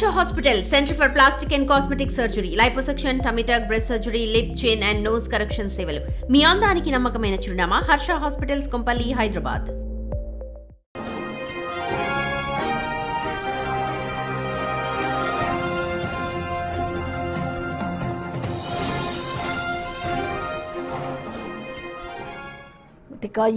Harsha Hospital, Center for Plastic and Cosmetic Surgery, Liposuction, Tummy tuck, breast surgery, lip, chin and nose correction సేవలు. మీ అందానికి నమ్మకమైన చిరునామా Harsha hospitals Kompally Hyderabad.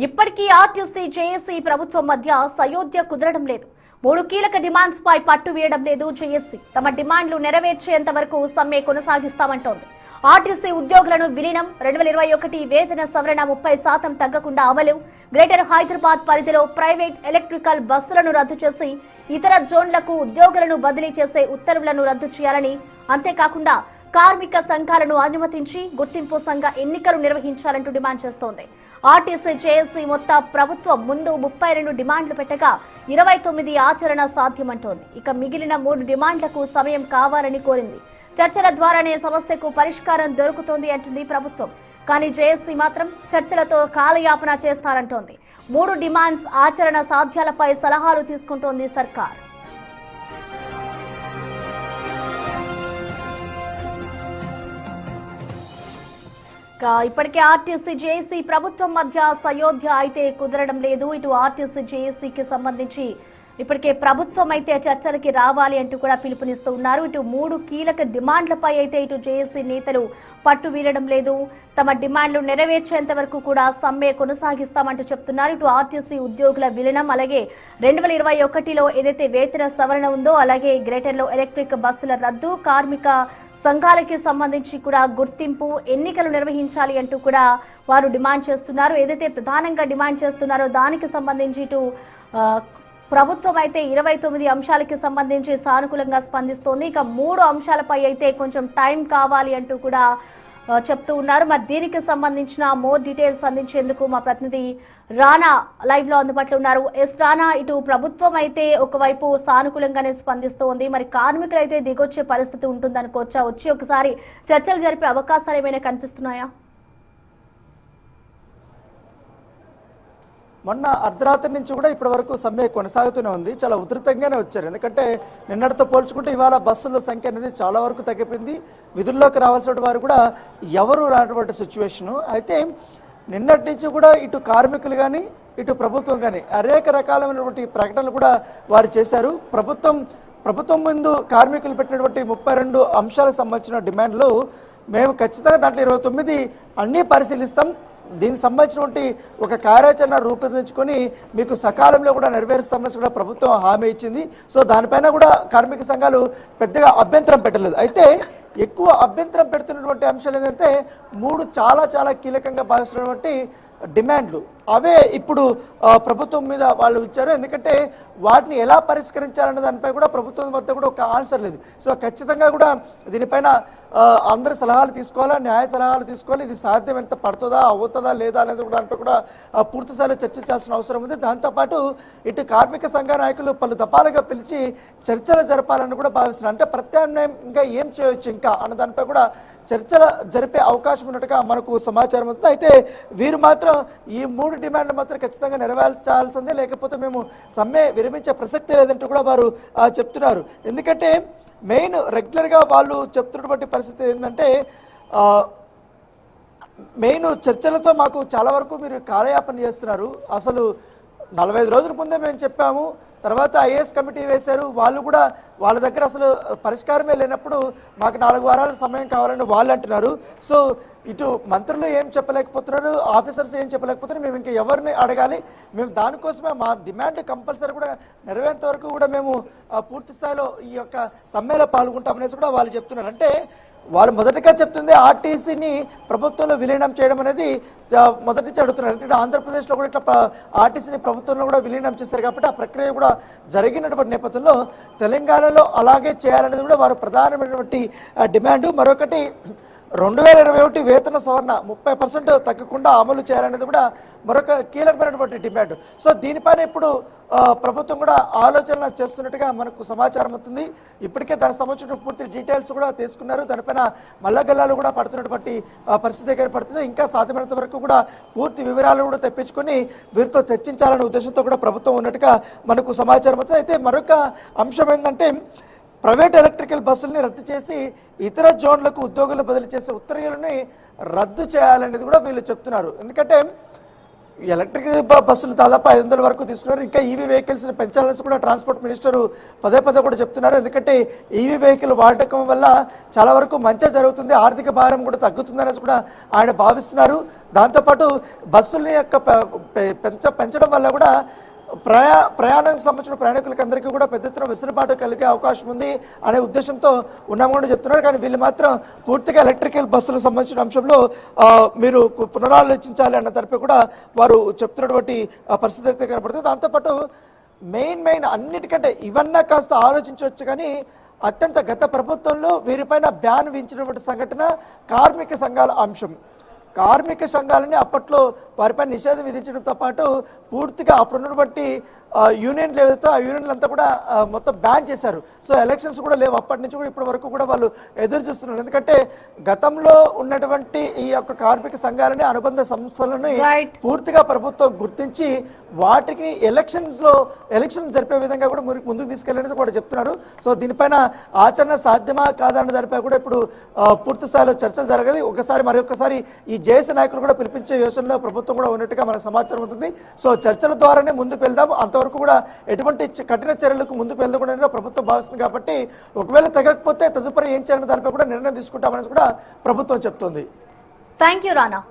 ఇప్పటికీ RTC JAC ప్రభుత్వం మధ్య సయోధ్య కుదరడం లేదు. 3 కీలక డిమాండ్స్ పై పట్టు వేయడం లేదు జేఏసీ. తమ డిమాండ్లు నెరవేర్చేంత వరకు సమ్మె కొనసాగిస్తామంటోంది. ఆర్టీసీ ఉద్యోగులను విలీనం, 2021 వేతన సవరణ 30% తగ్గకుండా అమలు, గ్రేటర్ హైదరాబాద్ పరిధిలో ప్రైవేట్ ఎలక్ట్రికల్ బస్సులను రద్దు చేసి ఇతర జోన్లకు ఉద్యోగులను బదిలీ చేసే ఉత్తర్వులను రద్దు చేయాలని, అంతేకాకుండా కార్మిక సంఘాలను అనుమతించి గుర్తింపు సంఘ ఎన్నికలు నిర్వహించాలంటూ డిమాండ్ చేస్తోంది. ఆర్టీసీ జేఏసీ మొత్తం ప్రభుత్వం ముందు 32 డిమాండ్లు పెట్టగా 29 ఆచరణ సాధ్యమంటోంది. ఇక మిగిలిన 3 డిమాండ్లకు సమయం కావాలని కోరింది. చర్చల ద్వారానే సమస్యకు పరిష్కారం దొరుకుతోంది అంటుంది ప్రభుత్వం. కానీ జేఏసీ మాత్రం చర్చలతో కాలయాపన చేస్తారంటోంది. 3 డిమాండ్స్ ఆచరణ సాధ్యాలపై సలహాలు తీసుకుంటోంది సర్కార్. ఇప్పటికే ఆర్టీసీ జేఏసీ ప్రభుత్వం మధ్య సయోధ్య అయితే కుదరడం లేదు. ఇటు ఆర్టీసీ జేఏసీకి సంబంధించి ఇప్పటికే ప్రభుత్వం అయితే చర్చలకి రావాలి అంటూ కూడా పిలుపునిస్తూ ఉన్నారు. ఇటు 3 కీలక డిమాండ్లపై అయితే ఇటు జేఏసీ నేతలు పట్టు వీరడం లేదు. తమ డిమాండ్లు నెరవేర్చేంత వరకు కూడా సమ్మె కొనసాగిస్తామంటూ చెప్తున్నారు. ఇటు ఆర్టీసీ ఉద్యోగుల విలీనం, అలాగే 2021లో ఏదైతే వేతన సవరణ ఉందో, అలాగే గ్రేటర్లో ఎలక్ట్రిక్ బస్సుల రద్దు, కార్మిక సంఘాలకి సంబంధించి కూడా గుర్తింపు ఎన్నికలు నిర్వహించాలి అంటూ కూడా వారు డిమాండ్ చేస్తున్నారు. ఏదైతే ప్రధానంగా డిమాండ్ చేస్తున్నారో దానికి సంబంధించి ఇటు ప్రభుత్వం అయితే 29 అంశాలకి సంబంధించి సానుకూలంగా స్పందిస్తోంది. ఇక 3 అంశాలపై అయితే కొంచెం టైం కావాలి అంటూ కూడా చెప్తూ ఉన్నారు. మరి దీనికి సంబంధించిన మోర్ డీటెయిల్స్ అందించేందుకు మా ప్రతినిధి రానా లైవ్ లో అందుబాటులో ఉన్నారు. రానా, ఇటు ప్రభుత్వం అయితే ఒకవైపు సానుకూలంగానే స్పందిస్తోంది, మరి కార్మికులు అయితే దిగొచ్చే పరిస్థితి ఉంటుందనుకోవచ్చా? వచ్చి ఒకసారి చర్చలు జరిపే అవకాశాలు ఏమైనా కనిపిస్తున్నాయా? మొన్న అర్ధరాత్రి నుంచి కూడా ఇప్పటి వరకు సమ్మె కొనసాగుతూనే ఉంది. చాలా ఉధృతంగానే వచ్చారు. ఎందుకంటే నిన్నటితో పోల్చుకుంటే ఇవాళ బస్సుల సంఖ్య అనేది చాలా వరకు తగ్గిపోయింది. విధుల్లోకి రావాల్సిన వారు కూడా ఎవరు రానటువంటి సిచ్యువేషను. అయితే నిన్నటి నుంచి కూడా ఇటు కార్మికులు కానీ ఇటు ప్రభుత్వం కానీ అనేక రకాలైనటువంటి ప్రకటనలు కూడా వారు చేశారు. ప్రభుత్వం ముందు కార్మికులు పెట్టినటువంటి 32 అంశాలకు సంబంధించిన డిమాండ్లు మేము ఖచ్చితంగా దాంట్లో 29 అన్నీ పరిశీలిస్తాం, దీనికి సంబంధించినటువంటి ఒక కార్యాచరణ రూపొందించుకొని మీకు సకాలంలో కూడా నెరవేరుస్తామని కూడా ప్రభుత్వం హామీ ఇచ్చింది. సో దానిపైన కూడా కార్మిక సంఘాలు పెద్దగా అభ్యంతరం పెట్టలేదు. అయితే ఎక్కువ అభ్యంతరం పెడుతున్నటువంటి అంశాలు ఏంటంటే 3 చాలా కీలకంగా భావిస్తున్నటువంటి డిమాండ్లు. అవే ఇప్పుడు ప్రభుత్వం మీద వాళ్ళు ఇచ్చారు. ఎందుకంటే వాటిని ఎలా పరిష్కరించాలనే దానిపై కూడా ప్రభుత్వం వద్ద కూడా ఒక ఆన్సర్ లేదు. సో ఖచ్చితంగా కూడా దీనిపైన అందరి సలహాలు తీసుకోవాలా, న్యాయ సలహాలు తీసుకోవాలి. ఇది సాధ్యం ఎంత పడుతుందా, అవుతుందా లేదా అనేది కూడా దానిపై కూడా పూర్తి స్థాయిలో చర్చించాల్సిన అవసరం ఉంది. దాంతోపాటు ఇటు కార్మిక సంఘ నాయకులు పలు దఫాలుగా పిలిచి చర్చలు జరపాలని కూడా భావిస్తున్నారు. అంటే ప్రత్యామ్నాయం ఇంకా ఏం చేయొచ్చు ఇంకా అన్న దానిపై కూడా చర్చలు జరిపే అవకాశం ఉన్నట్టుగా మనకు సమాచారం ఉంది. అయితే వీరు మాత్రం ఈ 3 డిమాండ్లు మాత్రం ఖచ్చితంగా నెరవేర్చాల్సిందే, లేకపోతే మేము సమ్మె విరమించే ప్రసక్తి లేదంటూ కూడా వారు చెప్తున్నారు. ఎందుకంటే మెయిన్ రెగ్యులర్గా వాళ్ళు చెప్తున్నటువంటి పరిస్థితి ఏంటంటే మెయిన్ చర్చలతో మాకు చాలా వరకు మీరు కాలయాపన చేస్తున్నారు. అసలు 45 రోజుల ముందే మేము చెప్పాము, తర్వాత ఐఏఎస్ కమిటీ వేశారు, వాళ్ళు కూడా వాళ్ళ దగ్గర అసలు పరిష్కారమే లేనప్పుడు మాకు 4 వారాల సమయం కావాలని వాళ్ళు అంటున్నారు. సో ఇటు మంత్రులు ఏం చెప్పలేకపోతున్నారు, ఆఫీసర్స్ ఏం చెప్పలేకపోతున్నారు, మేము ఇంకా ఎవరిని అడగాలి? మేము దానికోసమే మా డిమాండ్ కంపల్సరీ కూడా నెరవేరేంత వరకు కూడా మేము పూర్తి స్థాయిలో ఈ యొక్క సమ్మెలో పాల్గొంటామనేసి కూడా వాళ్ళు చెప్తున్నారు. అంటే వాళ్ళు మొదటిగా చెప్తుంది ఆర్టీసీని ప్రభుత్వంలో విలీనం చేయడం అనేది మొదటి నుంచి అడుగుతున్నారు. ఎందుకంటే ఆంధ్రప్రదేశ్లో కూడా ఇట్లా ఆర్టీసీని ప్రభుత్వంలో కూడా విలీనం చేశారు కాబట్టి ఆ ప్రక్రియ కూడా జరిగినటువంటి నేపథ్యంలో తెలంగాణలో అలాగే చేయాలనేది కూడా వారు ప్రధానమైనటువంటి డిమాండ్. మరొకటి 2021 వేతన సవరణ 30% తగ్గకుండా అమలు చేయాలనేది కూడా మరొక కీలకమైనటువంటి డిమాండ్. సో దీనిపైన ఇప్పుడు ప్రభుత్వం కూడా ఆలోచన చేస్తున్నట్టుగా మనకు సమాచారం అవుతుంది. ఇప్పటికే దానికి సంబంధించిన పూర్తి డీటెయిల్స్ కూడా తీసుకున్నారు. దానిపైన మల్లగల్లాలు కూడా పడుతున్నటువంటి పరిస్థితి ఏర్పడుతుంది. ఇంకా సాధ్యమైనంత వరకు కూడా పూర్తి వివరాలు కూడా తెప్పించుకొని వీరితో చర్చించాలనే ఉద్దేశంతో కూడా ప్రభుత్వం ఉన్నట్టుగా మనకు సమాచారం అవుతుంది. అయితే మరొక అంశం ఏంటంటే ప్రైవేట్ ఎలక్ట్రికల్ బస్సుల్ని రద్దు చేసి ఇతర జోన్లకు ఉద్యోగులు బదిలీ చేసే ఉత్తర్వులని రద్దు చేయాలనేది కూడా వీళ్ళు చెప్తున్నారు. ఎందుకంటే ఎలక్ట్రిక్ బస్సులు దాదాపు 500 వరకు తీసుకున్నారు. ఇంకా ఈవీ వెహికల్స్ని పెంచాలని కూడా ట్రాన్స్పోర్ట్ మినిస్టర్ పదే కూడా చెప్తున్నారు. ఎందుకంటే ఈవీ వెహికల్ వాడకం వల్ల చాలా వరకు మంచి జరుగుతుంది, ఆర్థిక భారం కూడా తగ్గుతుంది అనేసి కూడా ఆయన భావిస్తున్నారు. దాంతోపాటు బస్సుల యొక్క పెంచడం వల్ల కూడా ప్రయాణానికి సంబంధించిన ప్రయాణికులకి అందరికీ కూడా పెద్ద ఎత్తున వెసులుబాటు కలిగే అవకాశం ఉంది అనే ఉద్దేశంతో ఉన్నామని చెప్తున్నారు. కానీ వీళ్ళు మాత్రం పూర్తిగా ఎలక్ట్రికల్ బస్సులకు సంబంధించిన అంశంలో మీరు పునరాలోచించాలి అన్న తరపు కూడా వారు చెప్తున్నటువంటి పరిస్థితి అయితే కనపడుతుంది. దాంతోపాటు మెయిన్ అన్నిటికంటే ఇవన్నా కాస్త ఆలోచించవచ్చు, కానీ అత్యంత గత ప్రభుత్వంలో వీరిపైన బ్యాన్ విధించినటువంటి సంఘటన కార్మిక సంఘాల అంశం. కార్మిక సంఘాలని అప్పట్లో వారిపై నిషేధం విధించడంతో పాటు పూర్తిగా అప్పుడున్నటువంటి యూనియన్లు ఏదైతే ఆ యూనియన్లు అంతా కూడా మొత్తం బ్యాన్ చేశారు. సో ఎలక్షన్స్ కూడా లేవు అప్పటి నుంచి కూడా ఇప్పటి వరకు కూడా వాళ్ళు ఎదురు చూస్తున్నారు. ఎందుకంటే గతంలో ఉన్నటువంటి ఈ యొక్క కార్మిక సంఘాలని అనుబంధ సంస్థలని పూర్తిగా ప్రభుత్వం గుర్తించి వాటికి ఎలక్షన్ జరిపే విధంగా కూడా ముందుకు తీసుకెళ్ళాలని కూడా చెప్తున్నారు. సో దీనిపైన ఆచరణ సాధ్యమా కాదన్న దానిపై కూడా ఇప్పుడు పూర్తి స్థాయిలో చర్చ జరగదు. మరొకసారి ఈ జేఏసీ నాయకులు కూడా పిలిపించే యోచనలో ప్రభుత్వం కూడా ఉన్నట్టుగా మనకు సమాచారం ఉంటుంది. సో చర్చల ద్వారానే ముందుకు వెళ్దాం, అంతవరకు కూడా ఎటువంటి కఠిన చర్యలకు ముందుకు వెళ్లకుండా ప్రభుత్వం భావిస్తుంది. కాబట్టి ఒకవేళ తగ్గకపోతే తదుపరి ఏం చేయాలనే దానిపై కూడా నిర్ణయం తీసుకుంటామని కూడా ప్రభుత్వం చెప్తోంది. Thank you Rana.